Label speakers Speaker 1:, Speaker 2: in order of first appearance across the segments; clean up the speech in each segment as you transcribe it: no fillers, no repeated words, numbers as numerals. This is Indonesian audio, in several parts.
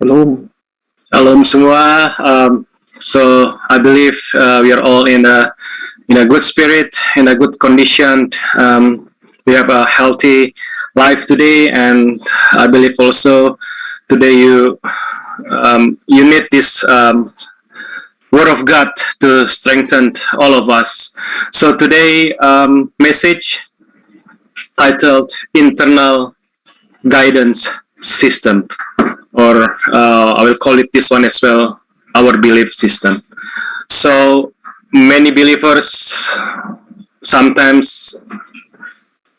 Speaker 1: Shalom. Shalom semua. So I believe we are all in a good spirit, in a good condition. We have a healthy life today, and I believe also today you need this Word of God to strengthen all of us. So today message titled Internal Guidance System, or I will call it this one as well, our belief system. So many believers, sometimes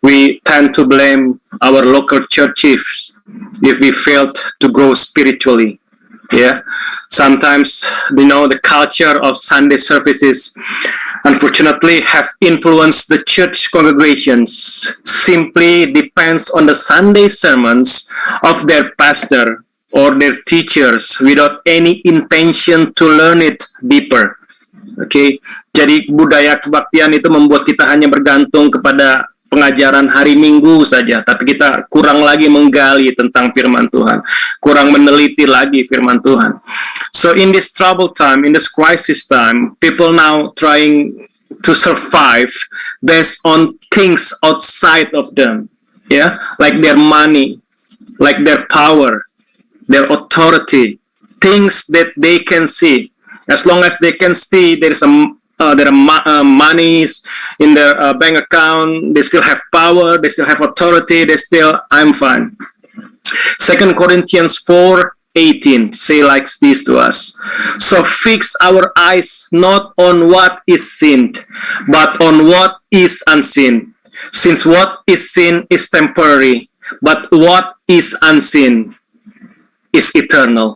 Speaker 1: we tend to blame our local church if we failed to grow spiritually. Yeah, sometimes the culture of Sunday services unfortunately have influenced the church congregations. Simply depends on the Sunday sermons of their pastor or their teachers without any intention to learn it deeper. Okay, jadi budaya kebaktian itu membuat kita hanya bergantung kepada pengajaran hari Minggu saja, tapi kita kurang lagi menggali tentang firman Tuhan, kurang meneliti lagi firman Tuhan. So in this trouble time, in this crisis time, people now trying to survive based on things outside of them, yeah, like their money, like their power, their authority, things that they can see. As long as they can see there are monies in their bank account, they still have power, they still have authority, I'm fine. 2 Corinthians 4:18 say like this to us. So fix our eyes not on what is seen, but on what is unseen. Since what is seen is temporary, but what is unseen is eternal.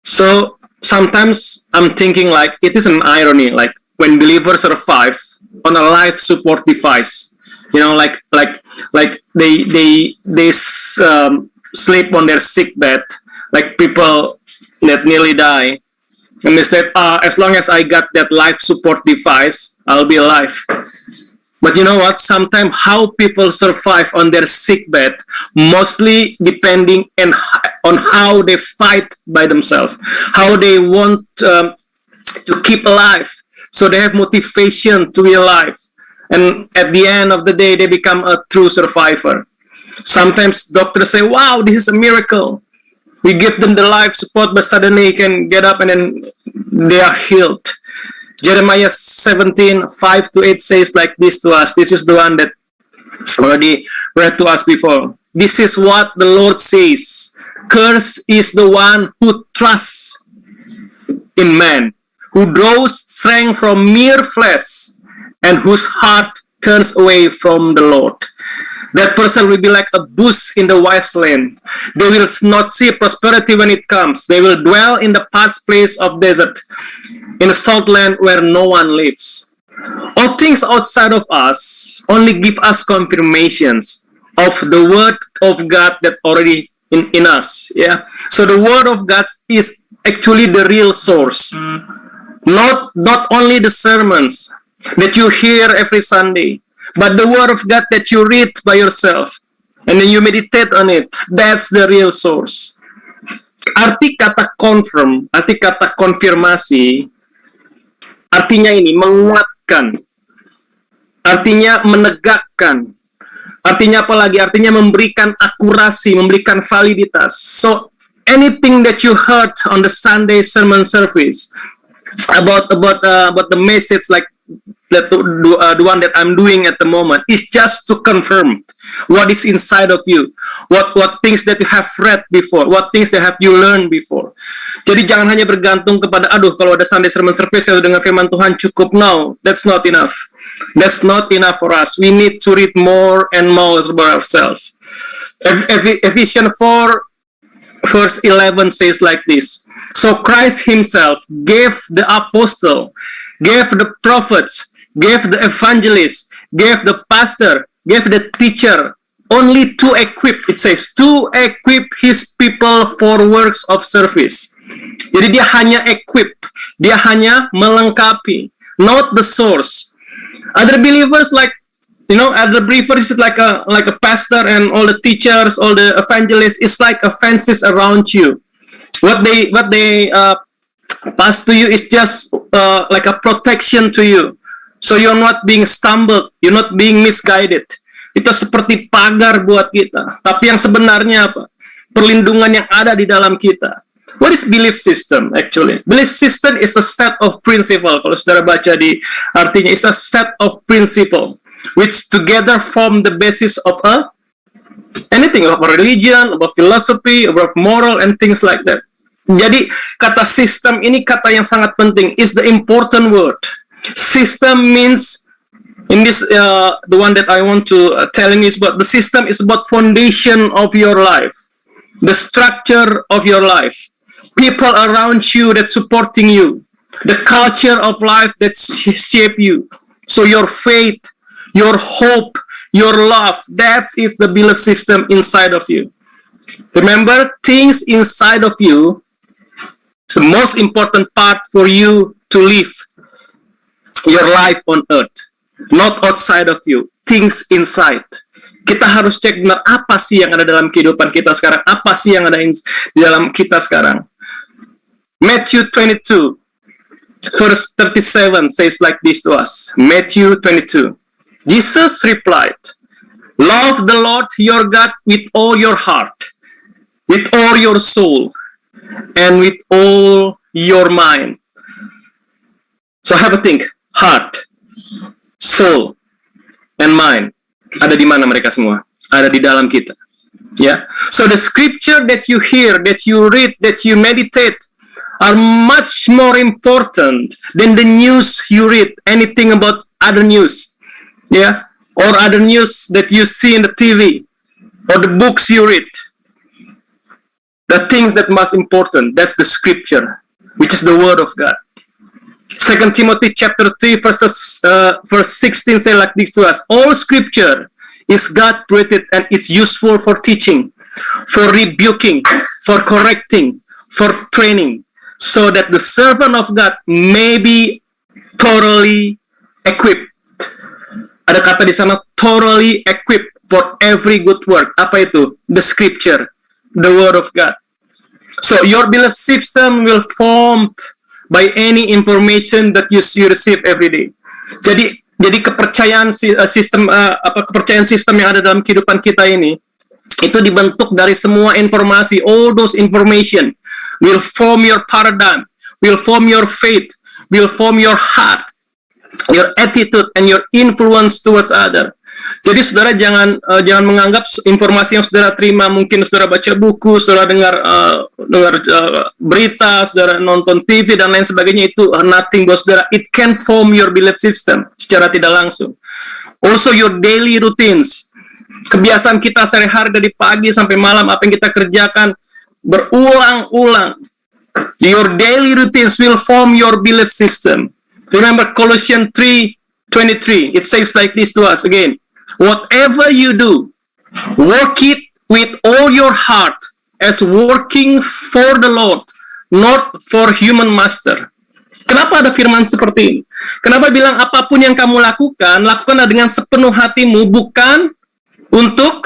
Speaker 1: So sometimes I'm thinking like it is an irony, like when believers survive on a life support device, like they sleep on their sick bed, like people that nearly die, and they said, as long as I got that life support device, I'll be alive. But you know what? Sometimes how people survive on their sick bed mostly depending on how they fight by themselves, how they want to keep alive. So they have motivation to be alive. And at the end of the day, they become a true survivor. Sometimes doctors say, wow, this is a miracle. We give them the life support, but suddenly they can get up and then they are healed. Jeremiah 17:5-8 says like this to us. This is the one that already read to us before. This is what the Lord says. Cursed is the one who trusts in man, who draws strength from mere flesh, and whose heart turns away from the Lord. That person will be like a bush in the wasteland. They will not see prosperity when it comes. They will dwell in the parched place of desert, in a salt land where no one lives. All things outside of us only give us confirmations of the word of God that already in us. Yeah. So the word of God is actually the real source. Not only the sermons that you hear every Sunday, but the word of God that you read by yourself and then you meditate on it. That's the real source. Arti kata confirm, arti kata konfirmasi, artinya ini menguatkan, artinya menegakkan, artinya apa lagi? Artinya memberikan akurasi, memberikan validitas. So anything that you heard on the Sunday sermon service about the message, like the one that I'm doing at the moment, is just to confirm what is inside of you, what things that you have read before, what things that have you learned before. Jadi jangan hanya bergantung kepada kalau ada Sunday sermon service saya dengar firman Tuhan cukup. No, that's not enough. That's not enough for us. We need to read more and more about ourselves. Ephesians 4:11 says like this. So Christ himself gave the apostle, gave the prophets, gave the evangelist, gave the pastor, gave the teacher, only to equip, it says, to equip his people for works of service. Jadi dia hanya equip, dia hanya melengkapi, not the source. Other believers other believers is like a pastor and all the teachers, all the evangelists, it's like a fences around you. What they pass to you is just like a protection to you. So you're not being stumbled, you're not being misguided. Itu seperti pagar buat kita. Tapi yang sebenarnya apa? Perlindungan yang ada di dalam kita. What is belief system actually? Belief system is a set of principle. Kalau saudara baca di artinya, it's a set of principle which together form the basis of anything, of a religion, of a philosophy, of a moral and things like that. Jadi kata sistem ini kata yang sangat penting. Is the important word. System means, in this the one that I want to telling is about, the system is about foundation of your life, the structure of your life, people around you that supporting you, the culture of life that shape you. So your faith, your hope, your love, that is the belief system inside of you. Remember, things inside of you is the most important part for you to live your life on earth. Not outside of you, things inside. Kita harus cek benar apa sih yang ada dalam kehidupan kita sekarang, apa sih yang ada di dalam kita sekarang. Matthew 22, verse 37 says like this to us. Matthew 22. Jesus replied, "Love the Lord your God with all your heart, with all your soul, and with all your mind." So have a think. Heart, soul, and mind. Ada di mana mereka semua? Ada di dalam kita. Yeah. So the scripture that you hear, that you read, that you meditate are much more important than the news you read. Anything about other news. Yeah. Or other news that you see in the TV. Or the books you read. The things that most important, that's the scripture, which is the word of God. 2 Timothy chapter 3 verse 16 say like this to us. All scripture is God-breathed and is useful for teaching, for rebuking, for correcting, for training, so that the servant of God may be thoroughly equipped. Ada kata di sana, thoroughly equipped for every good work. Apa itu? The scripture, the word of God. So your belief system will formed by any information that you receive every day. Jadi kepercayaan kepercayaan sistem yang ada dalam kehidupan kita ini itu dibentuk dari semua informasi. All those information will form your paradigm, will form your faith, will form your heart, your attitude, and your influence towards other. Jadi saudara jangan menganggap informasi yang saudara terima, mungkin saudara baca buku, saudara dengar berita, saudara nonton TV dan lain sebagainya, itu nothing buat saudara. It can form your belief system secara tidak langsung. Also your daily routines, kebiasaan kita sehari-hari dari pagi sampai malam, apa yang kita kerjakan berulang-ulang. Your daily routines will form your belief system. Remember Colossians 3:23, it says like this to us again. Whatever you do, work it with all your heart as working for the Lord, not for human master. Kenapa ada firman seperti ini? Kenapa bilang apapun yang kamu lakukan, lakukanlah dengan sepenuh hatimu, bukan untuk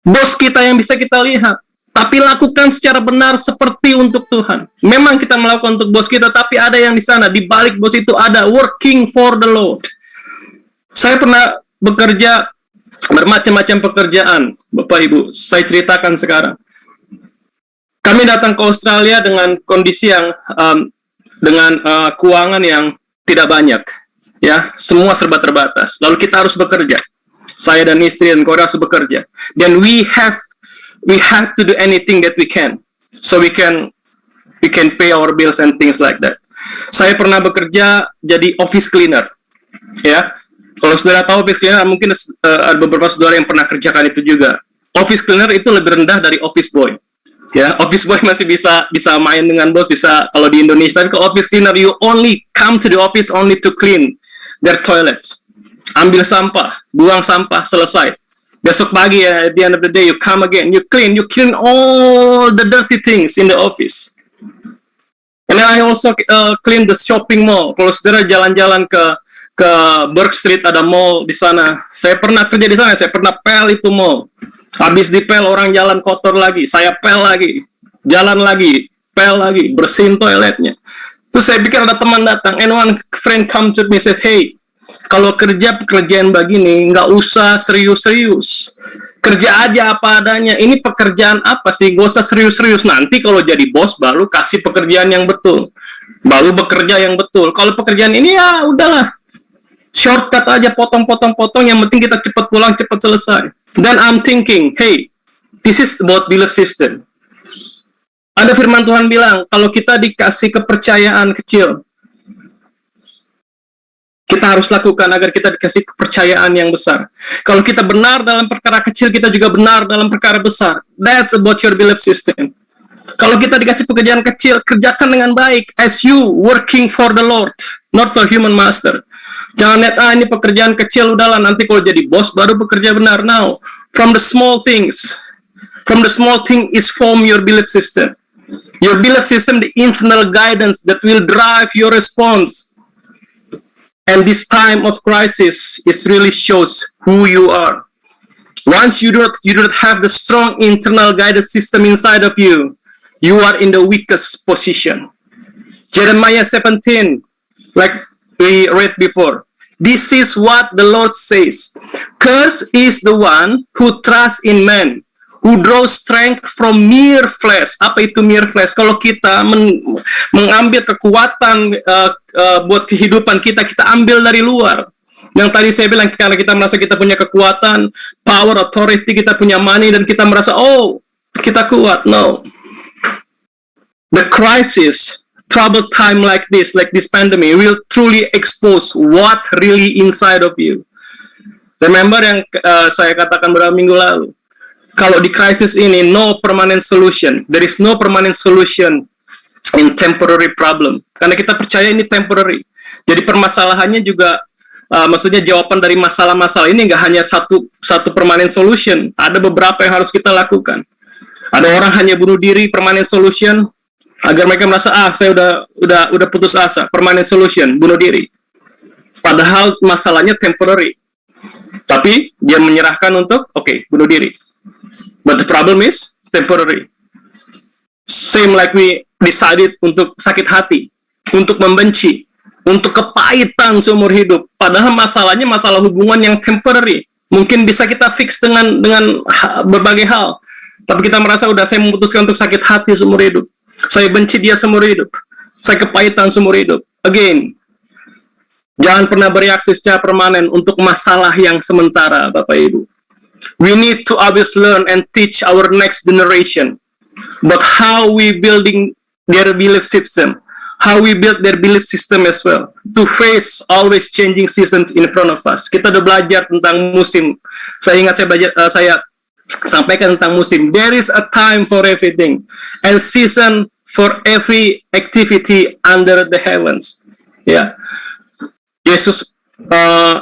Speaker 1: bos kita yang bisa kita lihat, tapi lakukan secara benar seperti untuk Tuhan. Memang kita melakukan untuk bos kita, tapi ada yang di sana, di balik bos itu ada working for the Lord. Saya pernah bekerja bermacam-macam pekerjaan, Bapak Ibu. Saya ceritakan sekarang. Kami datang ke Australia dengan kondisi yang dengan keuangan yang tidak banyak, ya, semua serba terbatas. Lalu kita harus bekerja. Saya dan istri dan keluarga harus bekerja. Then we have to do anything that we can, so we can pay our bills and things like that. Saya pernah bekerja jadi office cleaner, ya. Kalau saudara tahu office cleaner, mungkin ada beberapa saudara yang pernah kerjakan itu juga. Office cleaner itu lebih rendah dari office boy. Ya, office boy masih bisa main dengan bos, bisa kalau di Indonesia. Tapi ke office cleaner, you only come to the office only to clean their toilets. Ambil sampah, buang sampah, selesai. Besok pagi, at the end of the day, you come again, you clean all the dirty things in the office. And then I also clean the shopping mall. Kalau saudara jalan-jalan ke Burke Street, ada mall di sana. Saya pernah kerja di sana, saya pernah pel itu mall. Habis dipel, orang jalan kotor lagi, saya pel lagi. jalan lagi, pel lagi, bersihin toiletnya. Terus saya pikir ada teman datang, and one friend come to me and said, hey, kalau kerja pekerjaan begini, nggak usah serius-serius. Kerja aja apa adanya. Ini pekerjaan apa sih? Nggak usah serius-serius. Nanti kalau jadi bos, baru kasih pekerjaan yang betul. Baru bekerja yang betul. Kalau pekerjaan ini, ya udahlah. Shortcut aja, potong-potong-potong. Yang penting kita cepat pulang, cepat selesai. Then I'm thinking, hey, this is about belief system. Ada firman Tuhan bilang, kalau kita dikasih kepercayaan kecil, kita harus lakukan agar kita dikasih kepercayaan yang besar. Kalau kita benar dalam perkara kecil, kita juga benar dalam perkara besar. That's about your belief system. Kalau kita dikasih pekerjaan kecil, kerjakan dengan baik. As you working for the Lord, not for human master. Jangan lihat, ini pekerjaan kecil, udahlah, nanti kalau jadi bos, baru bekerja benar. Now, from the small things is form your belief system. Your belief system, the internal guidance that will drive your response. And this time of crisis is really shows who you are. Once you do not have the strong internal guidance system inside of you, you are in the weakest position. Jeremiah 17, like we read before. This is what the Lord says. Cursed is the one who trusts in man, who draws strength from mere flesh. Apa itu mere flesh? Kalau kita mengambil kekuatan buat kehidupan kita, kita ambil dari luar. Yang tadi saya bilang, karena kita merasa kita punya kekuatan, power, authority, kita punya money, dan kita merasa, oh, kita kuat. No. The crisis, troubled time like this pandemic, will truly expose what really inside of you. Remember yang saya katakan beberapa minggu lalu. Kalau di krisis ini, no permanent solution. There is no permanent solution in temporary problem. Karena kita percaya ini temporary. Jadi permasalahannya juga, maksudnya jawaban dari masalah-masalah ini nggak hanya satu permanent solution. Ada beberapa yang harus kita lakukan. Ada orang hanya bunuh diri, permanent solution, agar mereka merasa, saya udah putus asa. Permanent solution, bunuh diri. Padahal masalahnya temporary. Tapi dia menyerahkan untuk, bunuh diri. But the problem is temporary. Same like we decided untuk sakit hati, untuk membenci, untuk kepahitan seumur hidup. Padahal masalahnya masalah hubungan yang temporary. Mungkin bisa kita fix dengan berbagai hal. Tapi kita merasa saya memutuskan untuk sakit hati seumur hidup. Saya benci dia seumur hidup. Saya kepahitan seumur hidup. Again, jangan pernah bereaksi secara permanen untuk masalah yang sementara, Bapak Ibu. We need to always learn and teach our next generation about how we building their belief system, how we build their belief system as well, to face always changing seasons in front of us. Kita udah belajar tentang musim. Saya ingat saya sampaikan tentang musim. There is a time for everything and season for every activity under the heavens. Ya, Yesus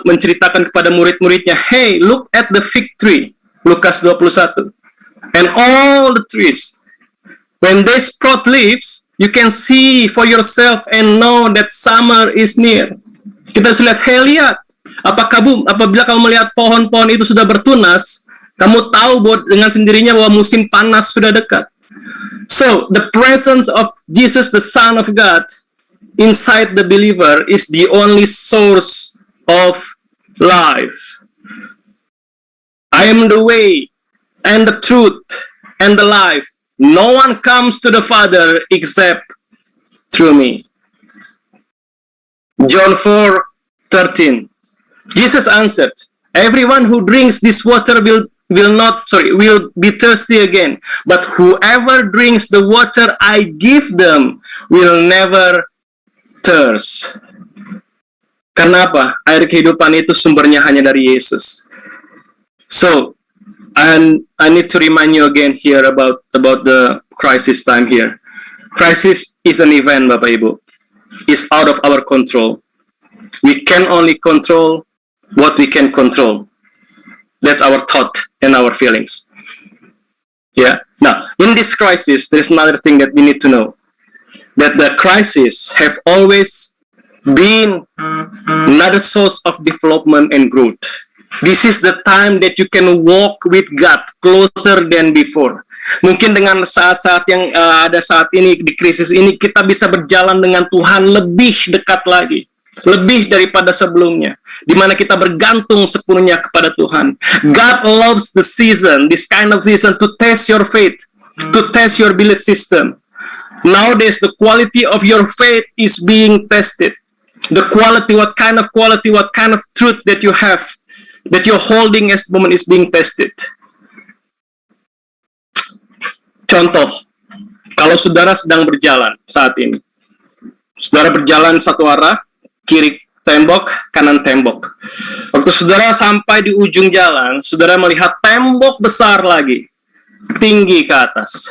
Speaker 1: menceritakan kepada murid-muridnya, hey, look at the fig tree, Lukas 21, and all the trees, when they sprout leaves, you can see for yourself and know that summer is near. Kita sudah lihat, hey, lihat, apabila kamu melihat pohon-pohon itu sudah bertunas, kamu tahu bahwa dengan sendirinya bahwa musim panas sudah dekat. So, the presence of Jesus, the Son of God, inside the believer is the only source of life. I am the way and the truth and the life. No one comes to the Father except through me. John 4:13. Jesus answered, everyone who drinks this water will be thirsty again, but whoever drinks the water I give them will never thirst. Karena apa? Air kehidupan itu sumbernya hanya dari Yesus. So, and I need to remind you again here about the crisis time here. Crisis is an event, Bapak Ibu. It's out of our control. We can only control what we can control. That's our thought and our feelings. Yeah. Now, in this crisis, there's another thing that we need to know. That the crisis have always been another source of development and growth. This is the time that you can walk with God closer than before. Mungkin dengan saat-saat yang ada saat ini, di krisis ini, kita bisa berjalan dengan Tuhan lebih dekat lagi. Lebih daripada sebelumnya. Di mana kita bergantung sepenuhnya kepada Tuhan. God loves the season, this kind of season, to test your faith, to test your belief system. Nowadays, the quality of your faith is being tested. The quality, what kind of truth that you have, that you're holding as the moment is being tested. Contoh, kalau saudara sedang berjalan saat ini, saudara berjalan satu arah, kiri tembok, kanan tembok. Waktu saudara sampai di ujung jalan, saudara melihat tembok besar lagi, tinggi ke atas.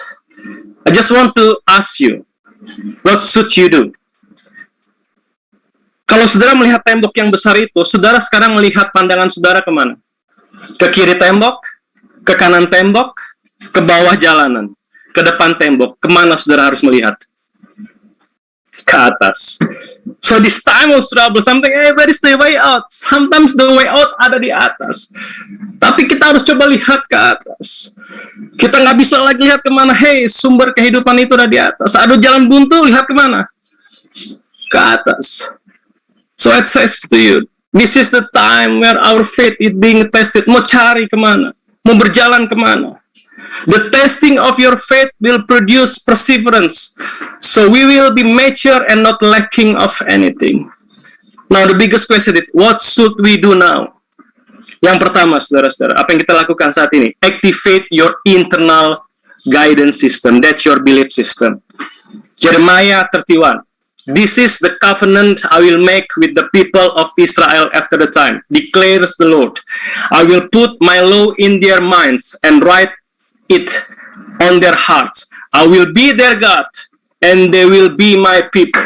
Speaker 1: I just want to ask you, what should you do? Kalau saudara melihat tembok yang besar itu, saudara sekarang melihat pandangan saudara kemana? Ke kiri tembok, ke kanan tembok, ke bawah jalanan, ke depan tembok. Kemana saudara harus melihat? Ke atas. So this time of trouble, something, where is the way out? Sometimes the way out ada di atas. Tapi kita harus coba lihat ke atas. Kita nggak bisa lagi lihat kemana. Hey, sumber kehidupan itu ada di atas. Ada jalan buntu, lihat kemana? Ke atas. So it says to you, this is the time where our faith is being tested. Mau cari kemana? Mau berjalan kemana? The testing of your faith will produce perseverance. So we will be mature and not lacking of anything. Now the biggest question is, what should we do now? Yang pertama, saudara-saudara, apa yang kita lakukan saat ini? Activate your internal guidance system. That's your belief system. Jeremiah 31. This is the covenant I will make with the people of Israel after the time, declares the Lord. I will put my law in their minds and write it on their hearts. I will be their God and they will be my people.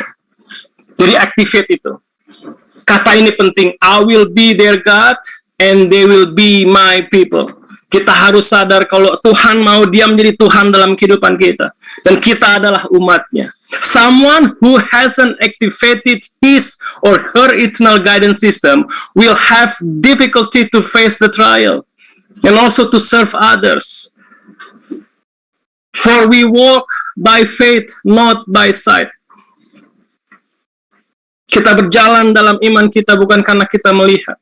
Speaker 1: Jadi activate itu. Kata ini penting. I will be their God and they will be my people. Kita harus sadar kalau Tuhan mau dia menjadi Tuhan dalam kehidupan kita. Dan kita adalah umatnya. Someone who hasn't activated his or her eternal guidance system will have difficulty to face the trial and also to serve others. For we walk by faith, not by sight. Kita berjalan dalam iman kita bukan karena kita melihat.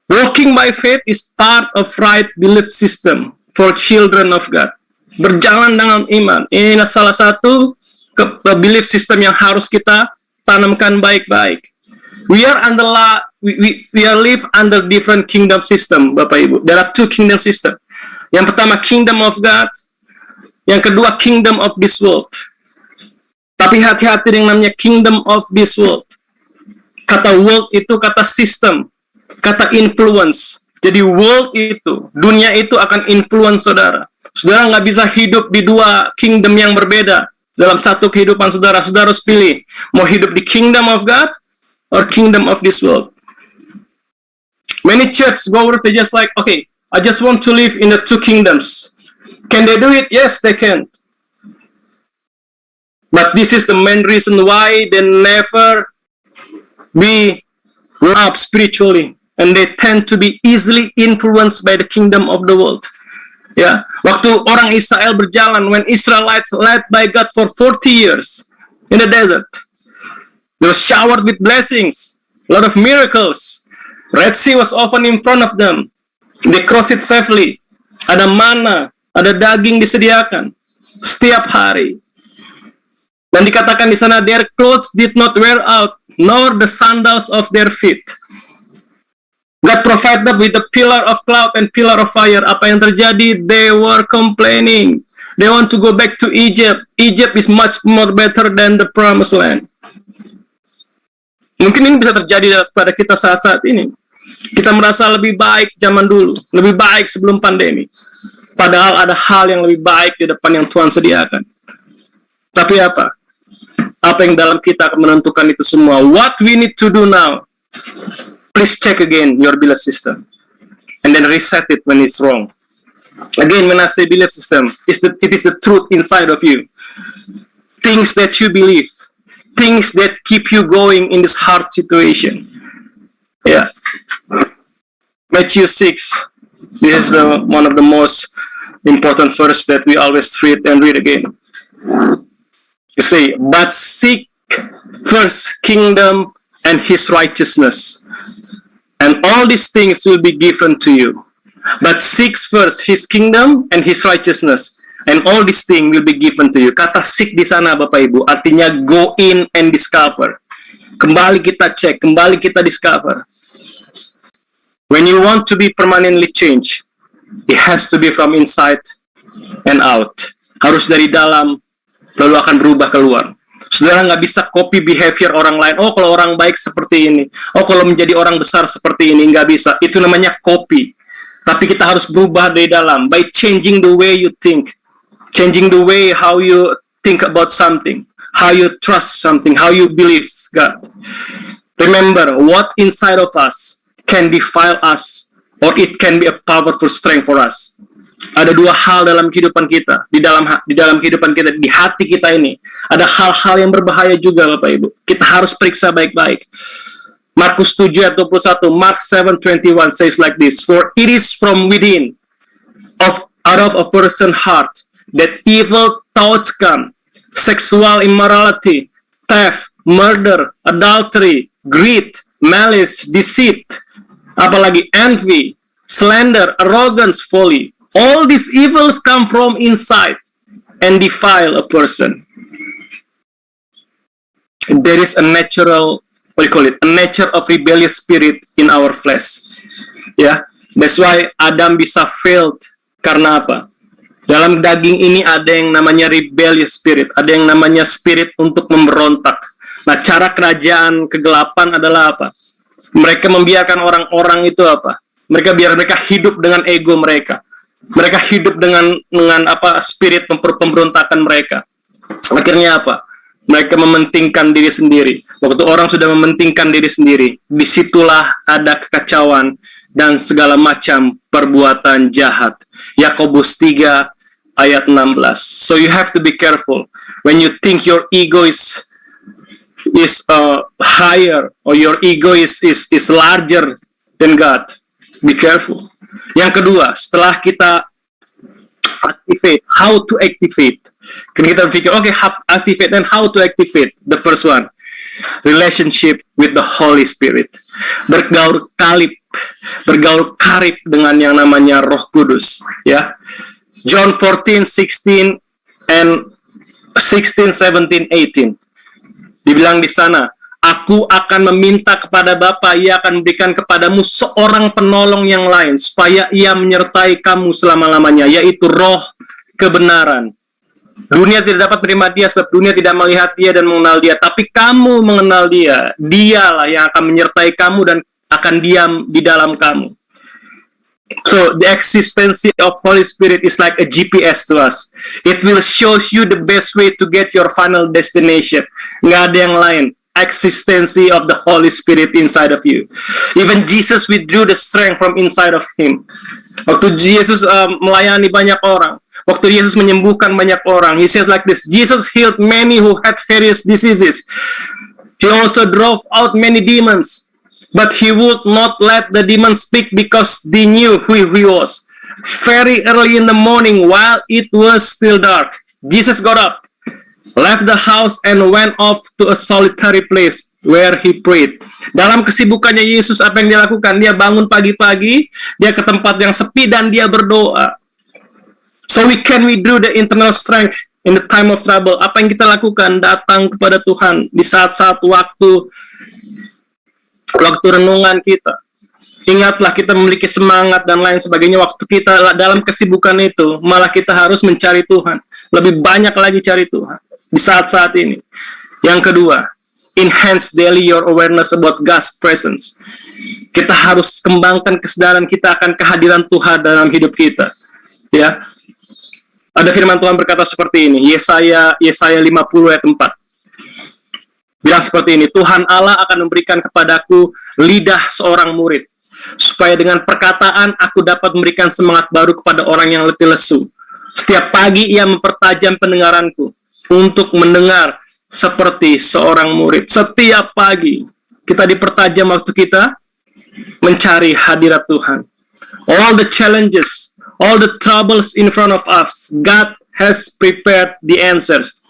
Speaker 1: Walking by faith is part of right belief system for children of God. Berjalan dengan iman. Ini salah satu belief system yang harus kita tanamkan baik-baik. We are live under different kingdom system, Bapak Ibu. There are two kingdom system. Yang pertama kingdom of God, yang kedua kingdom of this world. Tapi hati-hati dengan namanya kingdom of this world. Kata world itu kata system, kata influence. Jadi world itu, dunia itu akan influence saudara. Saudara nggak bisa hidup di dua kingdom yang berbeda. Dalam satu kehidupan saudara, saudara harus pilih. Mau hidup di kingdom of God or kingdom of this world. Many church goers, they just like, okay, I just want to live in the two kingdoms. Can they do it? Yes, they can. But this is the main reason why they never be grown up spiritually. And they tend to be easily influenced by the kingdom of the world. Ya, waktu orang Israel berjalan, when Israelites led by God for 40 years in the desert, they were showered with blessings, a lot of miracles. Red Sea was open in front of them. They crossed it safely. Ada mana, ada daging disediakan setiap hari. Dan dikatakan di sana, their clothes did not wear out, nor the sandals of their feet. God provided them with the pillar of cloud and pillar of fire. Apa yang terjadi? They were complaining. They want to go back to Egypt. Egypt is much more better than the promised land. Mungkin ini bisa terjadi pada kita saat-saat ini. Kita merasa lebih baik zaman dulu, lebih baik sebelum pandemi. Padahal ada hal yang lebih baik di depan yang Tuhan sediakan. Tapi apa? Apa yang dalam kita akan menentukan itu semua? What we need to do now? Please check again your belief system. And then reset it when it's wrong. Again, when I say belief system, it is the truth inside of you. Things that you believe. Things that keep you going in this hard situation. Yeah. Matthew 6. This is one of the most important verse that we always read and read again. You say, but seek first kingdom and his righteousness, and all these things will be given to you. But seek first his kingdom and his righteousness, and all these things will be given to you. Kata seek di sana Bapak Ibu artinya go in and discover. Kembali kita cek, kembali kita discover. When you want to be permanently changed, it has to be from inside and out. Harus dari dalam, lalu akan berubah keluar. Saudara nggak bisa copy behavior orang lain. Oh, kalau orang baik seperti ini. Oh, kalau menjadi orang besar seperti ini. Nggak bisa. Itu namanya copy. Tapi kita harus berubah dari dalam. By changing the way you think. Changing the way how you think about something. How you trust something. How you believe God. Remember, what inside of us can defile us, or it can be a powerful strength for us. Ada dua hal dalam kehidupan kita, di dalam kehidupan kita, di hati kita ini, ada hal-hal yang berbahaya juga, Bapak Ibu. Kita harus periksa baik-baik. Markus 7 ayat 21, Mark 7:21 says like this, for it is from within, out of a person's heart, that evil thoughts come, sexual immorality, theft, murder, adultery, greed, malice, deceit, apalagi envy, slander, arrogance, folly. All these evils come from inside and defile a person. There is a natural, a nature of rebellious spirit in our flesh. Ya, that's why Adam bisa failed. Karena apa? Dalam daging ini ada yang namanya rebellious spirit, ada yang namanya spirit untuk memberontak. Nah, cara kerajaan kegelapan adalah apa? Mereka membiarkan orang-orang itu apa? Mereka hidup dengan ego mereka. Mereka hidup dengan spirit pemberontakan mereka. Akhirnya apa? Mereka mementingkan diri sendiri. Waktu orang sudah mementingkan diri sendiri, disitulah ada kekacauan dan segala macam perbuatan jahat. Yakobus 3 ayat 16. So you have to be careful when you think your ego is higher, or your ego is larger than God. Be careful. Yang kedua, setelah kita activate, how to activate. Kita berpikir, okay, activate and how to activate. The first one, relationship with the Holy Spirit. Bergaul karib dengan yang namanya Roh Kudus. Ya, John 14:16 and 16, 17, 18. Dibilang di sana, aku akan meminta kepada Bapa, ia akan memberikan kepadamu seorang penolong yang lain, supaya ia menyertai kamu selama-lamanya, yaitu Roh kebenaran. Dunia tidak dapat menerima dia, sebab dunia tidak melihat dia dan mengenal dia, tapi kamu mengenal dia. Dialah yang akan menyertai kamu dan akan diam di dalam kamu. So, the existence of Holy Spirit is like a GPS to us. It will show you the best way to get your final destination. Nggak ada yang lain. Existence of the Holy Spirit inside of you. Even Jesus withdrew the strength from inside of him. Waktu Yesus melayani banyak orang, waktu Yesus menyembuhkan banyak orang, he said like this, Jesus healed many who had various diseases. He also drove out many demons. But he would not let the demons speak because they knew who he was. Very early in the morning, while it was still dark, Jesus got up, left the house, and went off to a solitary place where he prayed. Dalam kesibukannya Yesus, apa yang dia lakukan? Dia bangun pagi-pagi, dia ke tempat yang sepi, dan dia berdoa. So we can withdraw the internal strength in the time of trouble. Apa yang kita lakukan? Datang kepada Tuhan di saat-saat waktu renungan kita. Ingatlah, kita memiliki semangat dan lain sebagainya. Waktu kita dalam kesibukan itu, malah kita harus mencari Tuhan. Lebih banyak lagi cari Tuhan di saat-saat ini. Yang kedua, enhance daily your awareness about God's presence. Kita harus kembangkan kesadaran kita akan kehadiran Tuhan dalam hidup kita. Ya. Ada firman Tuhan berkata seperti ini, Yesaya 50 ayat 4. Bilang seperti ini, Tuhan Allah akan memberikan kepadaku lidah seorang murid, supaya dengan perkataan aku dapat memberikan semangat baru kepada orang yang letih lesu. Setiap pagi ia mempertajam pendengaranku untuk mendengar seperti seorang murid. Setiap pagi kita dipertajam waktu kita mencari hadirat Tuhan. All the challenges, all the troubles in front of us, God has prepared the answers.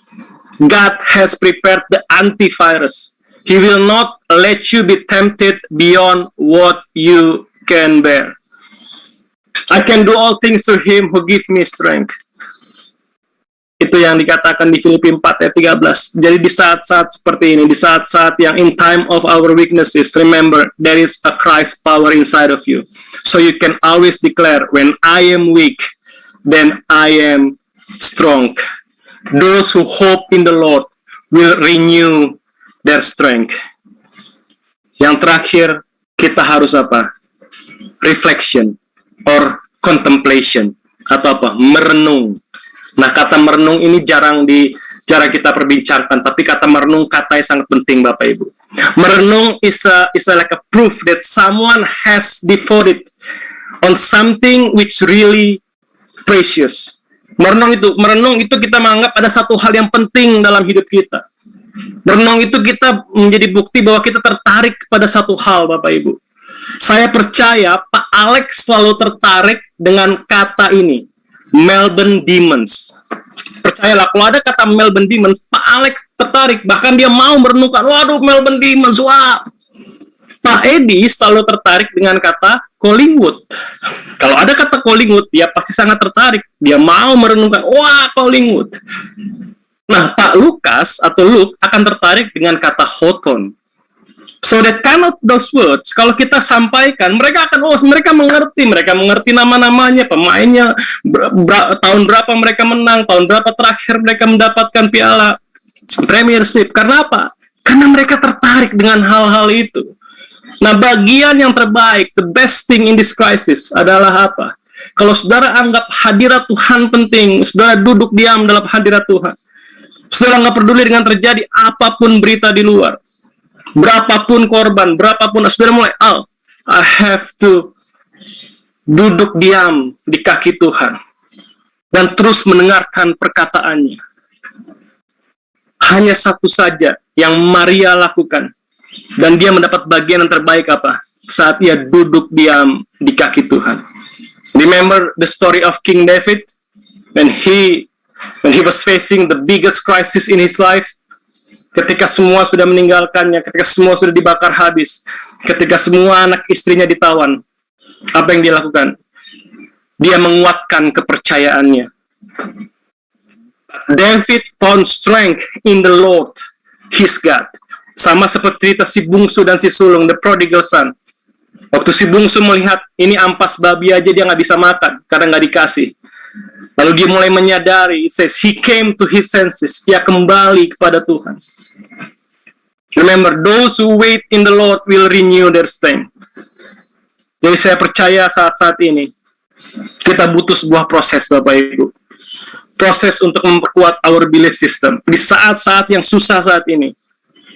Speaker 1: God has prepared the antivirus. He will not let you be tempted beyond what you can bear. I can do all things through Him who gives me strength. Itu yang dikatakan di Filipi 4 ayat 13. Jadi di saat-saat seperti ini, di saat-saat yang in time of our weaknesses, remember, there is a Christ power inside of you. So you can always declare, when I am weak, then I am strong. Those who hope in the Lord will renew their strength. Yang terakhir, kita harus apa? Reflection or contemplation. Atau apa? Merenung. Nah, kata merenung ini jarang kita perbincangkan, tapi kata merenung kata yang sangat penting, Bapak Ibu. Merenung is like a proof that someone has devoted on something which really precious. Merenung itu kita menganggap ada satu hal yang penting dalam hidup kita. Merenung itu kita menjadi bukti bahwa kita tertarik pada satu hal, Bapak Ibu. Saya percaya Pak Alex selalu tertarik dengan kata ini, Melbourne Demons. Percayalah, kalau ada kata Melbourne Demons, Pak Alex tertarik, bahkan dia mau merenungkan, waduh Melbourne Demons, wah. Pak Edi selalu tertarik dengan kata Collingwood. Kalau ada kata Collingwood, dia pasti sangat tertarik, dia mau merenungkan, wah Collingwood. Nah, Pak Lukas atau Luke akan tertarik dengan kata Hawthorne. So that kind of those words, kalau kita sampaikan, mereka mengerti nama-namanya, pemainnya, tahun berapa mereka menang, tahun berapa terakhir mereka mendapatkan piala Premiership. Karena apa? Karena mereka tertarik dengan hal-hal itu. Nah, bagian yang terbaik, the best thing in this crisis adalah apa? Kalau saudara anggap hadirat Tuhan penting, saudara duduk diam dalam hadirat Tuhan. Saudara nggak peduli dengan terjadi apapun berita di luar. Berapapun korban, berapapun, saudara mulai, I have to duduk diam di kaki Tuhan dan terus mendengarkan perkataannya. Hanya satu saja yang Maria lakukan, dan dia mendapat bagian yang terbaik apa? Saat ia duduk diam di kaki Tuhan. Remember the story of King David when he was facing the biggest crisis in his life. Ketika semua sudah meninggalkannya, ketika semua sudah dibakar habis, ketika semua anak istrinya ditawan, apa yang dia lakukan? Dia menguatkan kepercayaannya. David found strength in the Lord, his God. Sama seperti cerita si bungsu dan si sulung, the prodigal son. Waktu si bungsu melihat ini ampas babi aja dia nggak bisa makan karena nggak dikasih. Lalu dia mulai menyadari, it says, he came to his senses. Dia kembali kepada Tuhan. Remember, those who wait in the Lord will renew their strength. Jadi saya percaya saat-saat ini, kita butuh sebuah proses, Bapak Ibu. Proses untuk memperkuat our belief system. Di saat-saat yang susah saat ini,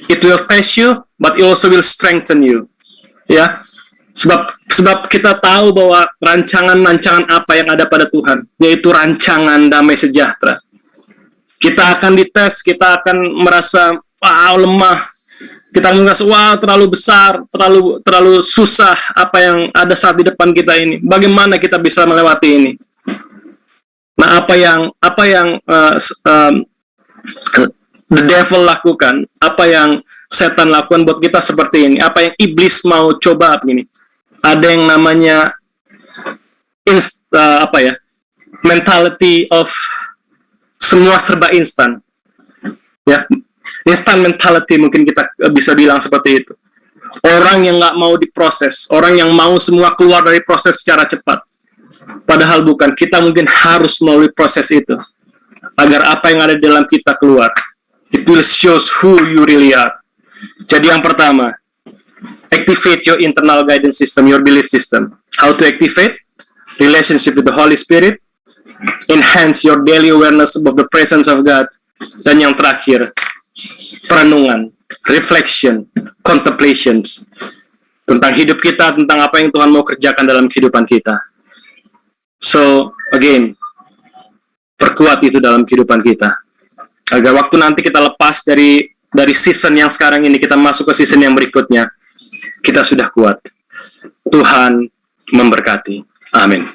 Speaker 1: it will test you, but it also will strengthen you. Ya, Sebab kita tahu bahwa rancangan-rancangan apa yang ada pada Tuhan, yaitu rancangan damai sejahtera. Kita akan dites, kita akan merasa lemah, kita merasa terlalu besar, terlalu susah apa yang ada saat di depan kita ini. Bagaimana kita bisa melewati ini? Nah, apa yang the devil lakukan, apa yang setan lakukan buat kita seperti ini, apa yang iblis mau coba begini. Ada yang namanya mentality of semua serba instan. Ya, instant mentality mungkin kita bisa bilang seperti itu. Orang yang nggak mau diproses, orang yang mau semua keluar dari proses secara cepat. Padahal bukan, kita mungkin harus melalui proses itu agar apa yang ada di dalam kita keluar. It will shows who you really are. Jadi yang pertama, activate your internal guidance system, your belief system. How to activate? Relationship with the Holy Spirit. Enhance your daily awareness of the presence of God. Dan yang terakhir, perenungan, reflection, contemplations. Tentang hidup kita, tentang apa yang Tuhan mau kerjakan dalam kehidupan kita. So, again, perkuat itu dalam kehidupan kita. Agar waktu nanti kita lepas dari season yang sekarang ini, kita masuk ke season yang berikutnya, kita sudah kuat. Tuhan memberkati. Amin.